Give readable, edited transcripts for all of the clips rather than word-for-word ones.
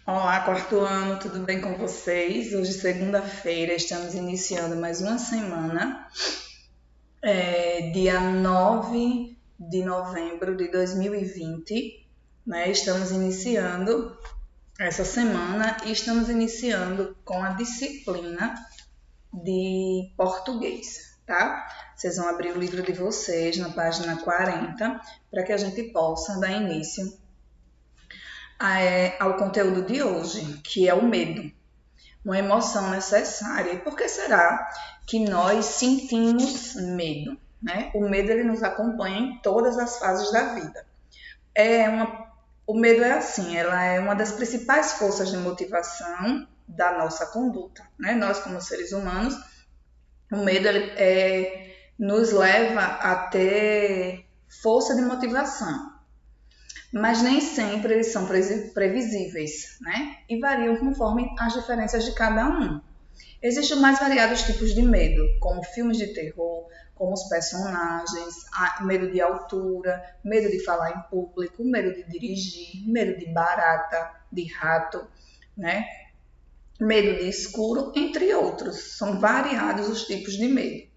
Olá, quarto ano, tudo bem com vocês? Hoje, segunda-feira, estamos iniciando mais uma semana, dia 9 de novembro de 2020, né? Estamos iniciando essa semana e estamos iniciando com a disciplina de português, tá? Vocês vão abrir o livro de vocês na página 40 para que a gente possa dar início ao conteúdo de hoje, que é o medo. Uma emoção necessária. E por que será que nós sentimos medo? Né? O medo ele nos acompanha em todas as fases da vida. O medo é assim, ela é uma das principais forças de motivação da nossa conduta. Né? Nós, como seres humanos, o medo nos leva a ter força de motivação. Mas nem sempre eles são previsíveis, né? E variam conforme as diferenças de cada um. Existem mais variados tipos de medo, como filmes de terror, como os personagens, medo de altura, medo de falar em público, medo de dirigir, medo de barata, de rato, né? Medo de escuro, entre outros. São variados os tipos de medo,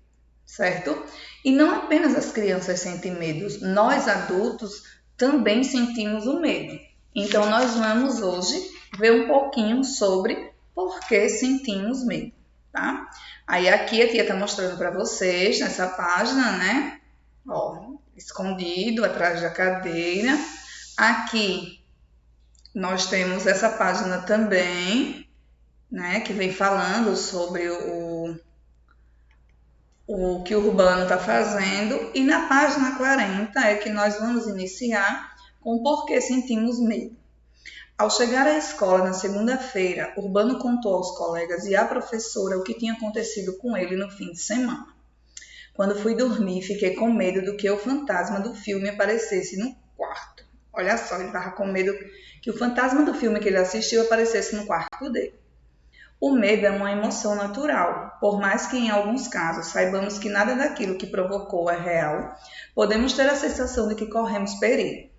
certo? E não apenas as crianças sentem medo, nós adultos também sentimos o medo. Então, nós vamos hoje ver um pouquinho sobre por que sentimos medo, tá? Aí aqui a tia está mostrando para vocês nessa página, né? Ó, escondido atrás da cadeira. Aqui nós temos essa página também, né? Que vem falando sobre o que o Urbano está fazendo, e na página 40 é que nós vamos iniciar com por que sentimos medo. Ao chegar à escola na segunda-feira, Urbano contou aos colegas e à professora o que tinha acontecido com ele no fim de semana. Quando fui dormir, fiquei com medo do que o fantasma do filme aparecesse no quarto. Olha só, ele estava com medo que o fantasma do filme que ele assistiu aparecesse no quarto dele. O medo é uma emoção natural. Por mais que em alguns casos saibamos que nada daquilo que provocou é real, podemos ter a sensação de que corremos perigo.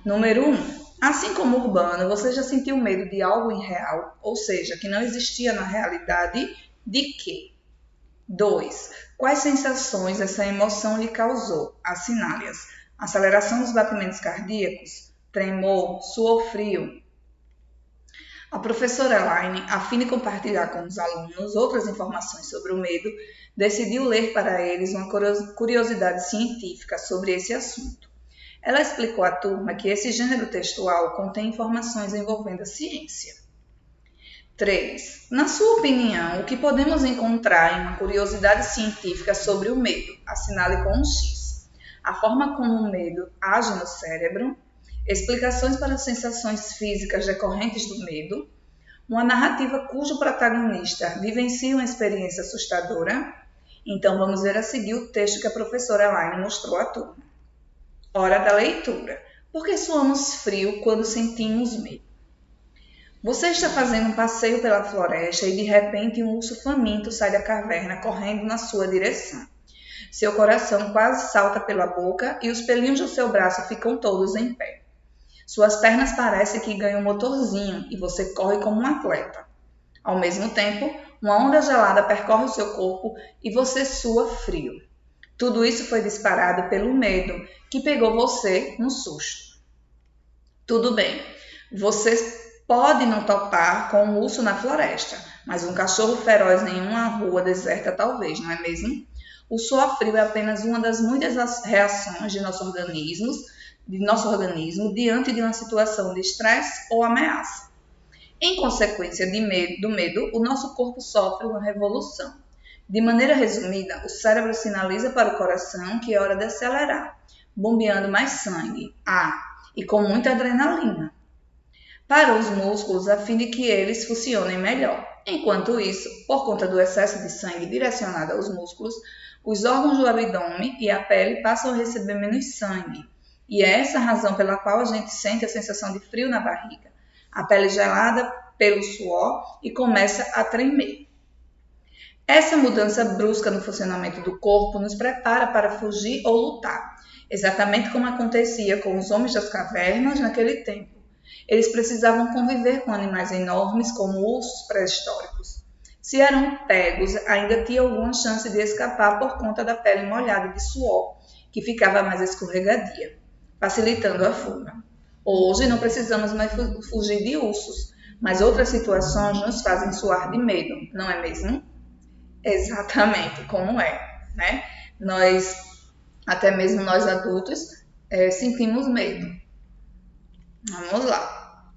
Número 1. Assim como Urbano, você já sentiu medo de algo irreal, ou seja, que não existia na realidade, de quê? 2. Quais sensações essa emoção lhe causou? Assinale-as. Aceleração dos batimentos cardíacos, tremor, suor frio. A professora Elaine, a fim de compartilhar com os alunos outras informações sobre o medo, decidiu ler para eles uma curiosidade científica sobre esse assunto. Ela explicou à turma que esse gênero textual contém informações envolvendo a ciência. 3. Na sua opinião, o que podemos encontrar em uma curiosidade científica sobre o medo? Assinale com um X. A forma como o medo age no cérebro, explicações para as sensações físicas decorrentes do medo, uma narrativa cujo protagonista vivencia uma experiência assustadora. Então vamos ver a seguir o texto que a professora Elaine mostrou à turma. Hora da leitura. Por que suamos frio quando sentimos medo? Você está fazendo um passeio pela floresta e de repente um urso faminto sai da caverna correndo na sua direção. Seu coração quase salta pela boca e os pelinhos do seu braço ficam todos em pé. Suas pernas parecem que ganham um motorzinho e você corre como um atleta. Ao mesmo tempo, uma onda gelada percorre o seu corpo e você sua frio. Tudo isso foi disparado pelo medo que pegou você no susto. Tudo bem, você pode não topar com um urso na floresta, mas um cachorro feroz em uma rua deserta talvez, não é mesmo? O suor frio é apenas uma das muitas reações de nosso organismo diante de uma situação de estresse ou ameaça. Em consequência do medo, o nosso corpo sofre uma revolução. De maneira resumida, o cérebro sinaliza para o coração que é hora de acelerar, bombeando mais sangue, e com muita adrenalina, para os músculos a fim de que eles funcionem melhor. Enquanto isso, por conta do excesso de sangue direcionado aos músculos, os órgãos do abdômen e a pele passam a receber menos sangue. E é essa a razão pela qual a gente sente a sensação de frio na barriga, a pele gelada pelo suor e começa a tremer. Essa mudança brusca no funcionamento do corpo nos prepara para fugir ou lutar, exatamente como acontecia com os homens das cavernas naquele tempo. Eles precisavam conviver com animais enormes como ursos pré-históricos. Se eram pegos, ainda tinha alguma chance de escapar por conta da pele molhada de suor, que ficava mais escorregadia, facilitando a fuga. Hoje não precisamos mais fugir de ursos, mas outras situações nos fazem suar de medo, não é mesmo? Exatamente como é, né? Até mesmo nós adultos, sentimos medo. Vamos lá.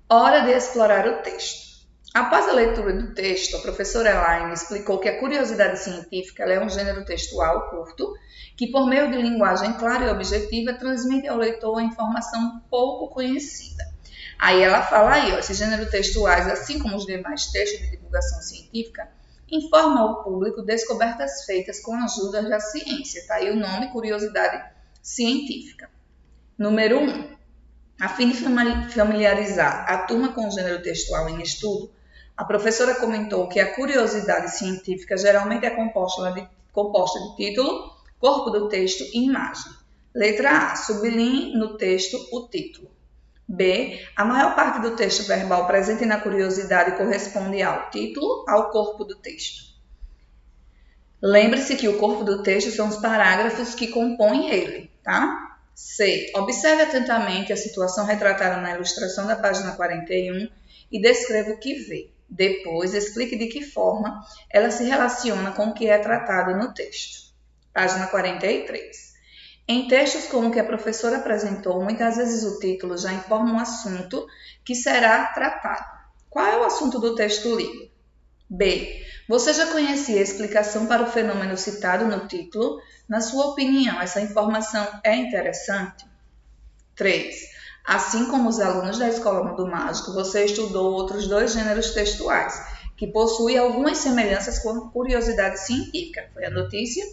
Hora de explorar o texto. Após a leitura do texto, a professora Elaine explicou que a curiosidade científica é um gênero textual curto que, por meio de linguagem clara e objetiva, transmite ao leitor a informação pouco conhecida. Aí ela fala aí, esses gêneros textuais, assim como os demais textos de divulgação científica, informam ao público descobertas feitas com a ajuda da ciência. Tá aí o nome, curiosidade científica. Número 1. A fim de familiarizar a turma com o gênero textual em estudo, a professora comentou que a curiosidade científica geralmente é composta de título, corpo do texto e imagem. Letra A. Sublinhe no texto o título. B. A maior parte do texto verbal presente na curiosidade corresponde ao título, ao corpo do texto. Lembre-se que o corpo do texto são os parágrafos que compõem ele, tá? C. Observe atentamente a situação retratada na ilustração da página 41 e descreva o que vê. Depois, explique de que forma ela se relaciona com o que é tratado no texto. Página 43. Em textos como o que a professora apresentou, muitas vezes o título já informa um assunto que será tratado. Qual é o assunto do texto lido? B. Você já conhecia a explicação para o fenômeno citado no título? Na sua opinião, essa informação é interessante? 3. Assim como os alunos da Escola Mundo Mágico, você estudou outros dois gêneros textuais, que possuem algumas semelhanças com a curiosidade científica. Foi a notícia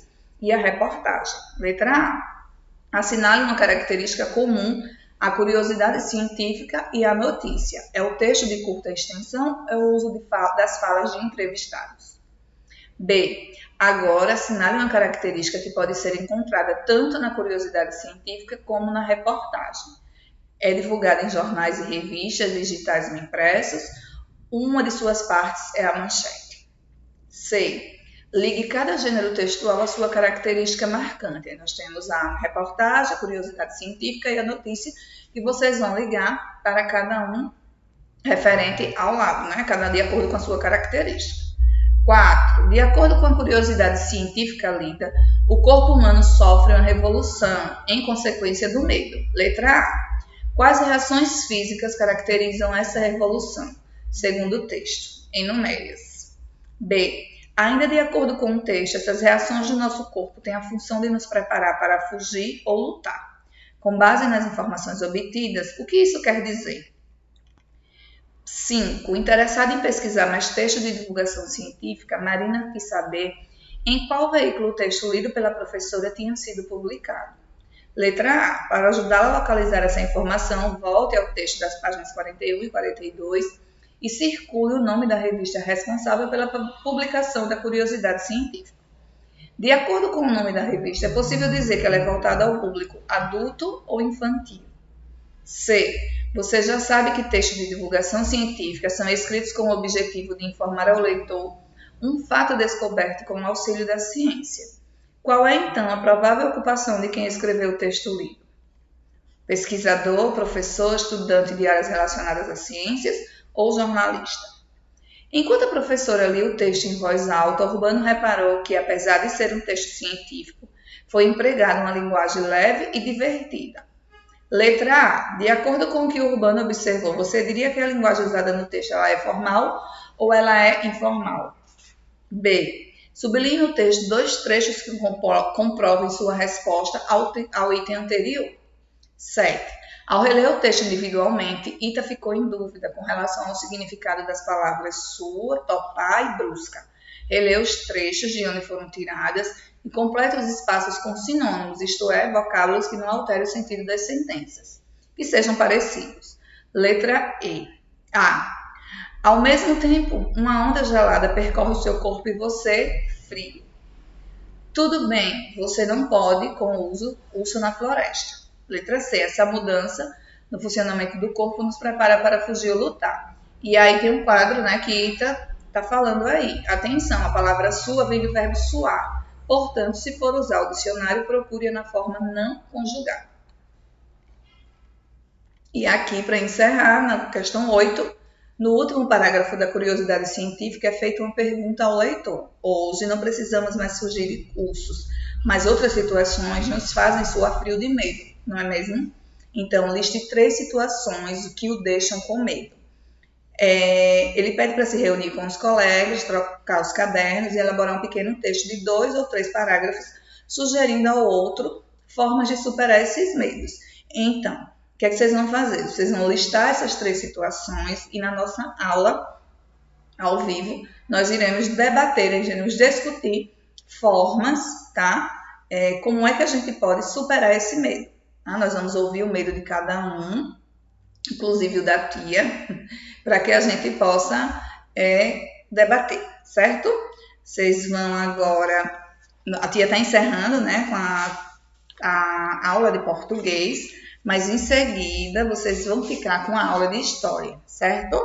e a reportagem. Letra A. Assinale uma característica comum à curiosidade científica e à notícia. É o texto de curta extensão, é o uso das falas de entrevistados. B. Agora, assinale uma característica que pode ser encontrada tanto na curiosidade científica como na reportagem. É divulgada em jornais e revistas digitais ou impressos. Uma de suas partes é a manchete. C. Ligue cada gênero textual à sua característica marcante. Nós temos a reportagem, a curiosidade científica e a notícia, que vocês vão ligar para cada um referente ao lado, né? Cada de acordo com a sua característica. 4. De acordo com a curiosidade científica lida, o corpo humano sofre uma revolução em consequência do medo. Letra A. Quais reações físicas caracterizam essa revolução? Segundo o texto, enumere-as. B. Ainda de acordo com o texto, essas reações do nosso corpo têm a função de nos preparar para fugir ou lutar. Com base nas informações obtidas, o que isso quer dizer? 5. Interessado em pesquisar mais textos de divulgação científica, Marina quis saber em qual veículo o texto lido pela professora tinha sido publicado. Letra A. Para ajudá-la a localizar essa informação, volte ao texto das páginas 41 e 42 e circule o nome da revista responsável pela publicação da curiosidade científica. De acordo com o nome da revista, é possível dizer que ela é voltada ao público adulto ou infantil. C. Você já sabe que textos de divulgação científica são escritos com o objetivo de informar ao leitor um fato descoberto com o auxílio da ciência. Qual é, então, a provável ocupação de quem escreveu o texto lido? Pesquisador, professor, estudante de áreas relacionadas às ciências ou jornalista? Enquanto a professora lia o texto em voz alta, Urbano reparou que, apesar de ser um texto científico, foi empregada uma linguagem leve e divertida. Letra A. De acordo com o que Urbano observou, você diria que a linguagem usada no texto ela é formal ou ela é informal? B. Sublinhe no texto dois trechos que comprovem sua resposta ao item anterior. 7. Ao reler o texto individualmente, Ita ficou em dúvida com relação ao significado das palavras sua, topar e brusca. Releu os trechos de onde foram tiradas e complete os espaços com sinônimos, isto é, vocábulos que não alterem o sentido das sentenças, que sejam parecidos. Letra E. A. Ao mesmo tempo, uma onda gelada percorre o seu corpo e você, frio. Tudo bem, você não pode com o urso na floresta. Letra C. Essa mudança no funcionamento do corpo, nos prepara para fugir ou lutar. E aí tem um quadro, né, que Ita está falando aí. Atenção, a palavra sua vem do verbo suar. Portanto, se for usar o dicionário, procure na forma não conjugada. E aqui, para encerrar, na questão 8, no último parágrafo da curiosidade científica é feita uma pergunta ao leitor. Hoje não precisamos mais fugir de ursos, mas outras situações nos fazem suar frio de medo, não é mesmo? Então, liste 3 situações que o deixam com medo. Ele pede para se reunir com os colegas, trocar os cadernos e elaborar um pequeno texto de 2 ou 3 parágrafos, sugerindo ao outro formas de superar esses medos. Então, o que é que vocês vão fazer? Vocês vão listar essas 3 situações e na nossa aula, ao vivo, nós iremos debater, iremos discutir formas, tá? Como é que a gente pode superar esse medo. Tá? Nós vamos ouvir o medo de cada um, inclusive o da tia, para que a gente possa debater, certo? Vocês vão agora... A tia está encerrando, né, com a aula de português, mas em seguida vocês vão ficar com a aula de história, certo?